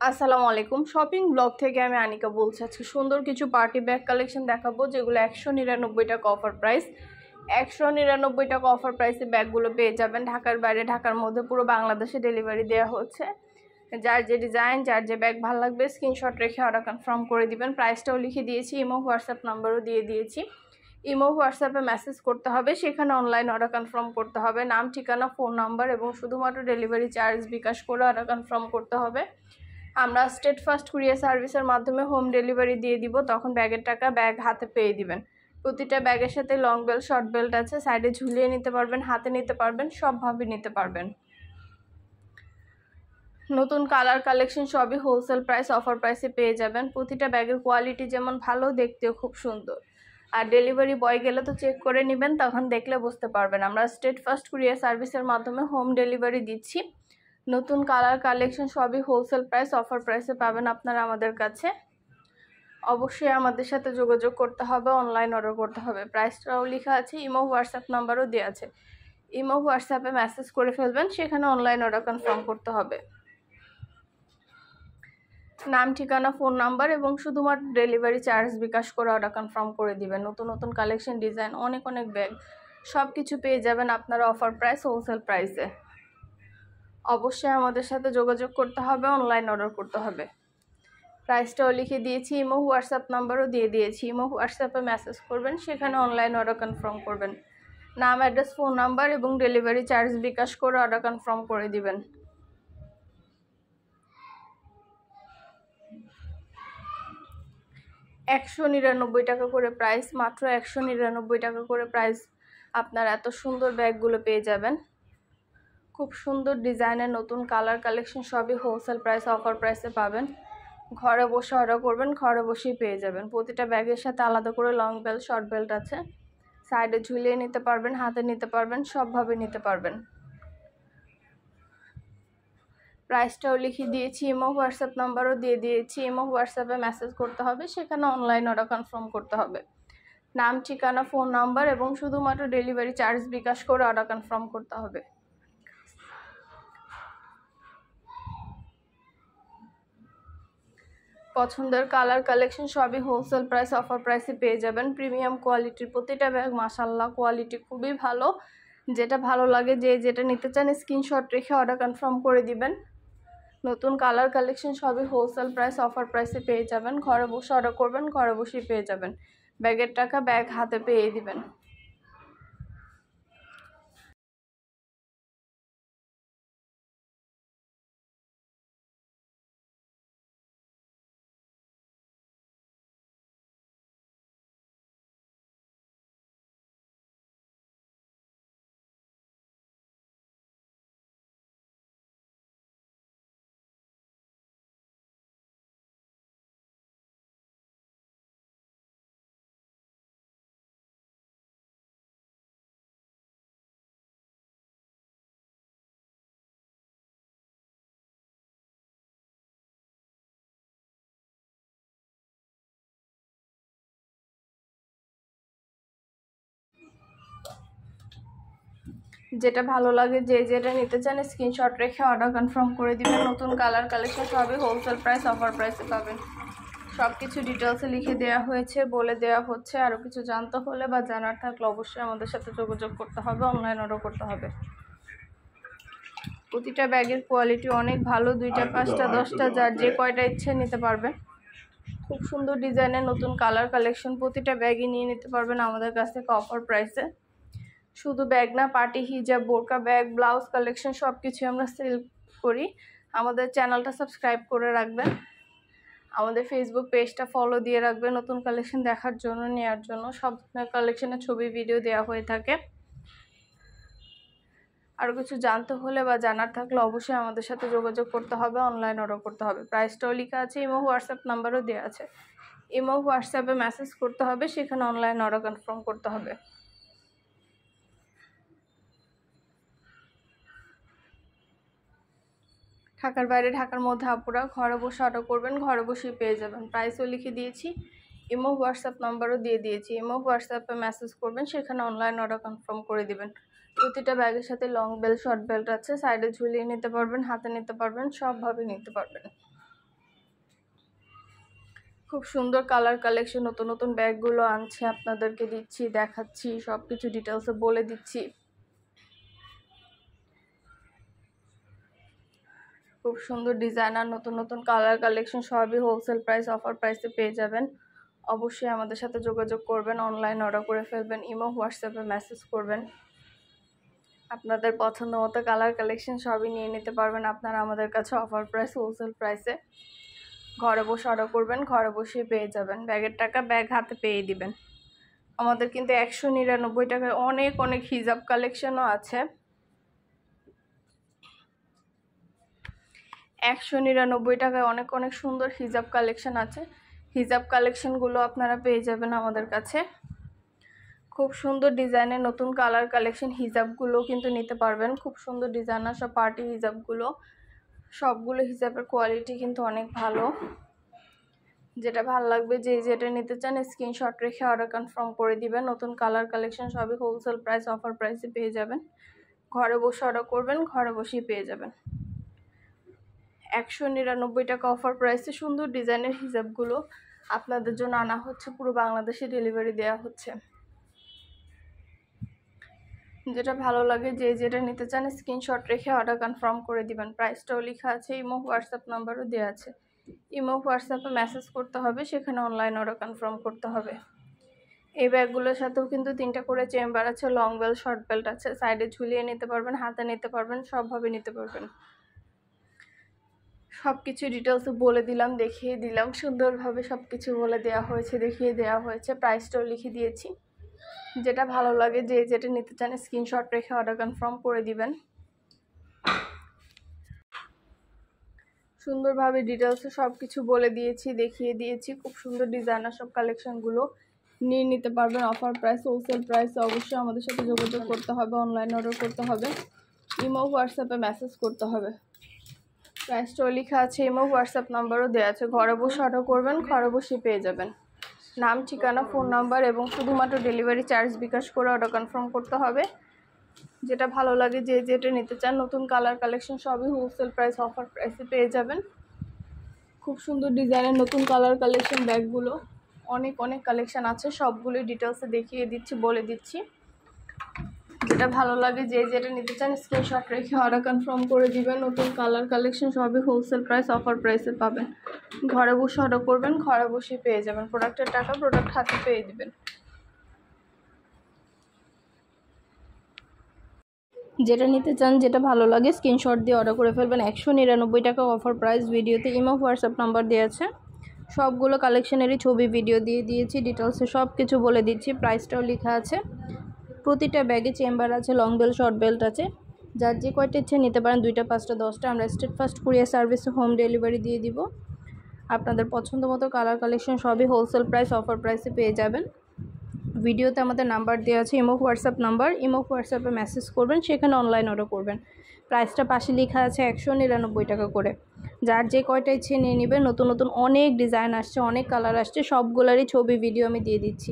আসসালামু আলাইকুম। Shopping blog থেকে আমি আনিকা বলছি। আজকে সুন্দর কিছু পার্টি ব্যাগ কালেকশন দেখাবো, যেগুলো 199 টাকা অফার প্রাইস। 199 টাকা অফার প্রাইসে ব্যাগগুলো পেয়ে যাবেন। ঢাকার বাইরে, ঢাকার মধ্যে পুরো বাংলাদেশে ডেলিভারি দেওয়া হচ্ছে। যার যে ডিজাইন, যার যে ব্যাগ ভালো লাগবে স্ক্রিনশট রেখে অর্ডার কনফার্ম করে দিবেন। প্রাইসটাও লিখে দিয়েছি, ইমো হোয়াটসঅ্যাপ নাম্বারও দিয়ে দিয়েছি। ইমো হোয়াটসঅ্যাপে মেসেজ করতে হবে, সেখানে অনলাইন অর্ডার কনফার্ম করতে হবে। নাম, ঠিকানা, ফোন নাম্বার এবং শুধুমাত্র ডেলিভারি চার্জ বিকাশ করে অর্ডার কনফার্ম করতে হবে। আমরা স্টেট ফার্স্ট কুরিয়ার সার্ভিসের মাধ্যমে হোম ডেলিভারি দিয়ে দিব। তখন ব্যাগের টাকা ব্যাগ হাতে পেয়ে দিবেন। প্রতিটা ব্যাগের সাথে লং বেল্ট, শর্ট বেল্ট আছে। সাইডে ঝুলিয়ে নিতে পারবেন, হাতে নিতে পারবেন, সবভাবে নিতে পারবেন। নতুন কালার কালেকশন সবই হোলসেল প্রাইস, অফার প্রাইসে পেয়ে যাবেন। প্রতিটা ব্যাগের কোয়ালিটি যেমন ভালো, দেখতেও খুব সুন্দর। আর ডেলিভারি বয় গেলে তো চেক করে নেবেন, তখন দেখলে বুঝতে পারবেন। আমরা স্টেট ফার্স্ট কুরিয়ার সার্ভিসের মাধ্যমে হোম ডেলিভারি দিচ্ছি। নতুন কালার কালেকশন সবই হোলসেল প্রাইস, অফার প্রাইসে পাবেন আপনারা আমাদের কাছে। অবশ্যই আমাদের সাথে যোগাযোগ করতে হবে, অনলাইন অর্ডার করতে হবে। প্রাইসটাও লেখা আছে, ইমো হোয়াটসঅ্যাপ নাম্বারও দেওয়া আছে। ইমো হোয়াটসঅ্যাপে মেসেজ করে ফেলবেন, সেখানে অনলাইন অর্ডার কনফার্ম করতে হবে। নাম, ঠিকানা, ফোন নাম্বার এবং শুধুমাত্র ডেলিভারি চার্জ বিকাশ করে অর্ডার কনফার্ম করে দিবেন। নতুন নতুন কালেকশন, ডিজাইন, অনেক অনেক ব্যাগ সব কিছু পেয়ে যাবেন আপনারা অফার প্রাইস, হোলসেল প্রাইসে। অবশ্যই আমাদের সাথে যোগাযোগ করতে হবে, অনলাইন অর্ডার করতে হবে। প্রাইসটাও লিখে দিয়েছি, ইমো হোয়াটসঅ্যাপ নাম্বারও দিয়ে দিয়েছি। ইমো হোয়াটসঅ্যাপে মেসেজ করবেন, সেখানে অনলাইন অর্ডার কনফার্ম করবেন। নাম, অ্যাড্রেস, ফোন নাম্বার এবং ডেলিভারি চার্জ বিকাশ করে অর্ডার কনফার্ম করে দিবেন। $199 করে প্রাইস, মাত্র $199 টাকা করে প্রাইস। আপনারা এত সুন্দর ব্যাগগুলো পেয়ে যাবেন। খুব সুন্দর ডিজাইনের নতুন কালার কালেকশন সবই হোলসেল প্রাইস, অফার প্রাইসে পাবেন। ঘরে বসে অর্ডার করবেন, ঘরে বসেই পেয়ে যাবেন। প্রতিটা ব্যাগের সাথে আলাদা করে লং বেল্ট, শর্ট বেল্ট আছে। সাইডে ঝুলিয়ে নিতে পারবেন, হাতে নিতে পারবেন, সবভাবে নিতে পারবেন। প্রাইসটাও লিখে দিয়েছি, ইমো হোয়াটসঅ্যাপ নাম্বারও দিয়ে দিয়েছি। ইমো হোয়াটসঅ্যাপে মেসেজ করতে হবে, সেখানে অনলাইন অর্ডার কনফার্ম করতে হবে। নাম, ঠিকানা, ফোন নাম্বার এবং শুধুমাত্র ডেলিভারি চার্জ বিকাশ করে অর্ডার কনফার্ম করতে হবে। পছন্দের কালার কালেকশন সবই হোলসেল প্রাইস, অফার প্রাইসে পেয়ে যাবেন। প্রিমিয়াম কোয়ালিটির প্রতিটা ব্যাগ, মাশাআল্লাহ কোয়ালিটি খুবই ভালো। যেটা ভালো লাগে, যে যেটা নিতে চান স্ক্রিনশট রেখে অর্ডার কনফার্ম করে দিবেন। নতুন কালার কালেকশন সবই হোলসেল প্রাইস, অফার প্রাইসে পেয়ে যাবেন। ঘরে বসে অর্ডার করবেন, ঘরে বসেই পেয়ে যাবেন। ব্যাগের টাকা ব্যাগ হাতে পেয়ে দিবেন। যেটা ভালো লাগে, যে যেটা নিতে চান স্ক্রিনশট রেখে অর্ডার কনফার্ম করে দিবেন। নতুন কালার কালেকশন সবই হোলসেল প্রাইস, অফার প্রাইসে পাবেন। সব কিছু ডিটেলসে লিখে দেওয়া হয়েছে, বলে দেওয়া হচ্ছে। আরও কিছু জানতে হলে বা জানার থাকলে অবশ্যই আমাদের সাথে যোগাযোগ করতে হবে, অনলাইন অর্ডার করতে হবে। প্রতিটা ব্যাগের কোয়ালিটি অনেক ভালো। 2টা, 5টা, 10টা, যার যে কয়টা ইচ্ছে নিতে পারবেন। খুব সুন্দর ডিজাইনের নতুন কালার কালেকশন প্রতিটা ব্যাগই নিয়ে নিতে পারবেন আমাদের কাছ থেকে অফার প্রাইসে। শুধু ব্যাগ না, পার্টি, হিজাব, বোরকা, ব্যাগ, ব্লাউজ কালেকশন সব কিছুই আমরা সেল করি। আমাদের চ্যানেলটা সাবস্ক্রাইব করে রাখবেন, আমাদের ফেসবুক পেজটা ফলো দিয়ে রাখবেন। নতুন কালেকশন দেখার জন্য, নেওয়ার জন্য সব ধরনের কালেকশনের ছবি, ভিডিও দেওয়া হয়ে থাকে। আরও কিছু জানতে হলে বা জানার থাকলে অবশ্যই আমাদের সাথে যোগাযোগ করতে হবে, অনলাইন অর্ডার করতে হবে। প্রাইসটাও লেখা আছে, ইমো হোয়াটসঅ্যাপ নাম্বারও দেওয়া আছে। ইমো হোয়াটসঅ্যাপে মেসেজ করতে হবে, সেখানে অনলাইন অর্ডার কনফার্ম করতে হবে। ঢাকার বাইরে, ঢাকার মধ্যে আপুরা ঘরে বসে অর্ডার করবেন, ঘরে বসেই পেয়ে যাবেন। প্রাইসও লিখে দিয়েছি, ইমো হোয়াটসঅ্যাপ নাম্বারও দিয়ে দিয়েছি। ইমো হোয়াটসঅ্যাপে মেসেজ করবেন, সেখানে অনলাইন অর্ডার কনফার্ম করে দিবেন। প্রতিটা ব্যাগের সাথে লং বেল্ট, শর্ট বেল্ট আছে। সাইডে ঝুলিয়ে নিতে পারবেন, হাতে নিতে পারবেন, সবভাবে নিতে পারবেন। খুব সুন্দর কালার কালেকশন, নতুন নতুন ব্যাগগুলো আনছে, আপনাদেরকে দিচ্ছি, দেখাচ্ছি, সব কিছু ডিটেলসে বলে দিচ্ছি। খুব সুন্দর ডিজাইনার, নতুন নতুন কালার কালেকশন সবই হোলসেল প্রাইস অফার প্রাইসে পেয়ে যাবেন। অবশ্যই আমাদের সাথে যোগাযোগ করবেন, অনলাইন অর্ডার করে ফেলবেন, ইমো হোয়াটসঅ্যাপে মেসেজ করবেন। আপনাদের পছন্দ মতো কালার কালেকশন সবই নিয়ে নিতে পারবেন আপনারা আমাদের কাছে অফার প্রাইস হোলসেল প্রাইসে। ঘরে বসে অর্ডার করবেন, ঘরে বসেই পেয়ে যাবেন। ব্যাগের টাকা ব্যাগ হাতে পেয়ে দিবেন। আমাদের কিন্তু 199 টাকায় অনেক অনেক হিজাব কালেকশনও আছে। 199 টাকায় অনেক অনেক সুন্দর হিজাব কালেকশন আছে। হিজাব কালেকশনগুলো আপনারা পেয়ে যাবেন আমাদের কাছে। খুব সুন্দর ডিজাইনের নতুন কালার কালেকশন হিজাবগুলো কিন্তু নিতে পারবেন। খুব সুন্দর ডিজাইনার সব পার্টি হিজাবগুলো, সবগুলো হিজাবের কোয়ালিটি কিন্তু অনেক ভালো। যেটা ভালো লাগবে, যেটা নিতে চান স্ক্রিনশট রেখে অর্ডার কনফার্ম করে দিবেন। নতুন কালার কালেকশন সবই হোলসেল প্রাইস অফার প্রাইসে পেয়ে যাবেন। ঘরে বসে অর্ডার করবেন, ঘরে বসেই পেয়ে যাবেন। 199 টাকা অফার প্রাইসে সুন্দর ডিজাইনের হিজাবগুলো আপনাদের জন্য আনা হচ্ছে, পুরো বাংলাদেশে ডেলিভারি দেওয়া হচ্ছে। যেটা ভালো লাগে, যেটা নিতে চান স্ক্রিনশট রেখে অর্ডার কনফার্ম করে দিবেন। প্রাইসটাও লেখা আছে, ইমো হোয়াটসঅ্যাপ নাম্বারও দেওয়া আছে। ইমো হোয়াটসঅ্যাপে মেসেজ করতে হবে, সেখানে অনলাইন অর্ডার কনফার্ম করতে হবে। এই ব্যাগগুলোর সাথেও কিন্তু 3টা করে চেম্বার আছে, লং বেল্ট শর্ট বেল্ট আছে, সাইডে ঝুলিয়ে নিতে পারবেন, হাতে নিতে পারবেন, সবভাবে নিতে পারবেন। সব কিছু ডিটেলসে বলে দিলাম, দেখিয়ে দিলাম, সুন্দরভাবে সব কিছু বলে দেওয়া হয়েছে, দেখিয়ে দেওয়া হয়েছে, প্রাইসটাও লিখে দিয়েছি। যেটা ভালো লাগে, যেটা নিতে চান স্ক্রিনশট রেখে অর্ডার কনফার্ম করে দিবেন। সুন্দরভাবে ডিটেলসে সব কিছু বলে দিয়েছি, দেখিয়ে দিয়েছি। খুব সুন্দর ডিজাইনার সব কালেকশনগুলো নিয়ে নিতে পারবেন অফার প্রাইস হোলসেল প্রাইসে। অবশ্যই আমাদের সাথে যোগাযোগ করতে হবে, অনলাইন অর্ডার করতে হবে, ইমো হোয়াটসঅ্যাপে মেসেজ করতে হবে। প্রাইসটাও লেখা আছে, ইমো হোয়াটসঅ্যাপ নাম্বারও দেওয়া আছে। ঘরে বসে অর্ডার করবেন, ঘরে বসে পেয়ে যাবেন। নাম, ঠিকানা, ফোন নাম্বার এবং শুধুমাত্র ডেলিভারি চার্জ বিকাশ করে অর্ডার কনফার্ম করতে হবে। যেটা ভালো লাগে, যেটা নিতে চান নতুন কালার কালেকশন সবই হোলসেল প্রাইস অফার প্রাইসে পেয়ে যাবেন। খুব সুন্দর ডিজাইনের নতুন কালার কালেকশন ব্যাগগুলো অনেক অনেক কালেকশন আছে, সবগুলোই ডিটেলসে দেখিয়ে দিচ্ছি, বলে দিচ্ছি। যেটা ভালো লাগে, যেটা নিতে চান স্ক্রিনশট রেখে অর্ডার কনফার্ম করে দিবেন। নতুন কালার কালেকশন সবই হোলসেল প্রাইস অফার প্রাইসে পাবেন। ঘরে বসে অর্ডার করবেন, ঘরে বসে পেয়ে যাবেন। প্রোডাক্টের টাকা প্রোডাক্ট হাতে পেয়ে দিবেন। যেটা নিতে চান, যেটা ভালো লাগে স্ক্রিনশট দিয়ে অর্ডার করে ফেলবেন। 199 টাকা অফার প্রাইস। ভিডিওতে ইমো হোয়াটসঅ্যাপ নাম্বার দেওয়া আছে, সবগুলো কালেকশনেরই ছবি ভিডিও দিয়ে দিয়েছি, ডিটেলসে সব কিছু বলে দিচ্ছি। প্রাইসটাও লেখা আছে। প্রতিটা ব্যাগে চেম্বার আছে, লং বেল্ট শর্ট বেল্ট আছে। যার যে কয়টা ইচ্ছে নিতে পারেন, 2টা 5টা 10টা। আমরা স্টেট ফার্স্ট কুরিয়ার সার্ভিসে হোম ডেলিভারি দিয়ে দিব। আপনাদের পছন্দ মতো কালার কালেকশন সবই হোলসেল প্রাইস অফার প্রাইসে পেয়ে যাবেন। ভিডিওতে আমাদের নাম্বার দেওয়া আছে, ইমো হোয়াটসঅ্যাপ নাম্বার, ইমো হোয়াটসঅ্যাপে মেসেজ করবেন, সেখানে অনলাইন অর্ডার করবেন। প্রাইসটা পাশে লেখা আছে 199 টাকা করে। যার যে কয়টা ইচ্ছে নিয়ে নেবেন। নতুন নতুন অনেক ডিজাইন আসছে, অনেক কালার আসছে, সবগুলোরই ছবি ভিডিও আমি দিয়ে দিচ্ছি।